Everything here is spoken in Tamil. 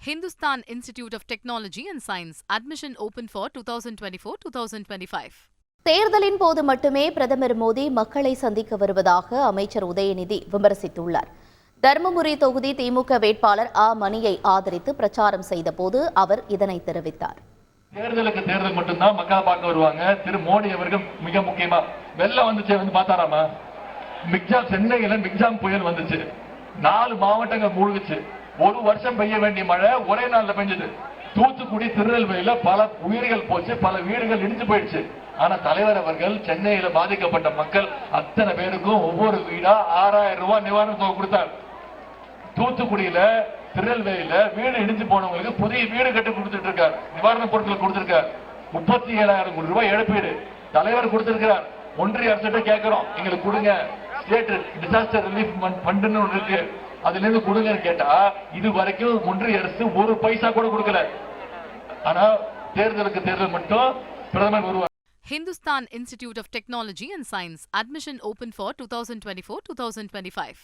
Hindustan Institute of Technology and Science. Admission open for 2024-2025. தேர்தலின் போது மட்டுமே பிரதமர் மோடி மக்களை சந்திக்க வருவதாக அமைச்சர் உதயநிதி விமர்சித்துள்ளார். தர்மபுரி தொகுதி திமுக வேட்பாளர் ஆ மணியை ஆதரித்து பிரச்சாரம் செய்த போது அவர் இதனை தெரிவித்தார். தேர்தல் மட்டும்தான் மக்கள் பார்க்க வருவாங்க. திரு மோடி அவர்கள் மிக முக்கியமா வெள்ளம் வந்துச்சு வந்து பார்த்தாராமா. மிக்ஜாம் சென்னையில மிக்ஜாம் புயல் வந்துச்சு. 4 மாவட்டங்கள் மூழ்கிச்சு. ஒரு வருஷம் பெய்ய வேண்டிய மழை ஒரே நாள்ல பெஞ்சது. தூத்துக்குடி திருநெல்வேலியில பல உயிர்கள் போச்சு, பல வீடுகள் இடிஞ்சு போயிடுச்சு. ஆனா தலைவர் அவர்கள் சென்னையில பாதிக்கப்பட்ட மக்கள் அத்தனை பேருக்கும் ஒவ்வொரு வீடா 6000 ரூபாய் நிவாரண தொகை கொடுத்தார். தூத்துக்குடியில திருநெல்வேலியில வீடு இடிஞ்சு போனவங்களுக்கு புதிய வீடு கட்டி கொடுத்துட்டு இருக்கார். நிவாரண பொருட்கள் கொடுத்திருக்கார். 37,000 கோடி ரூபாய் இழப்பீடு தலைவர் கொடுத்திருக்கிறார். ஒன்றிய அரசிட்ட கேட்கிறோம், எங்களுக்கு கொடுங்க, ஸ்டேட் டிசாஸ்டர் ரிலீஃப் ஃபண்டுன்னு ஒன்று இருக்கு, அதுல இருந்து கொடுங்கன்னு கேட்டா இது வரைக்கும் ஒன்றிய அரசு ஒரு பைசா கூட கொடுக்கல. ஆனா தேர்தல் மட்டும் பிரதமர் வருவார். Hindustan Institute of Technology and Science. Admission open for 2024-2025.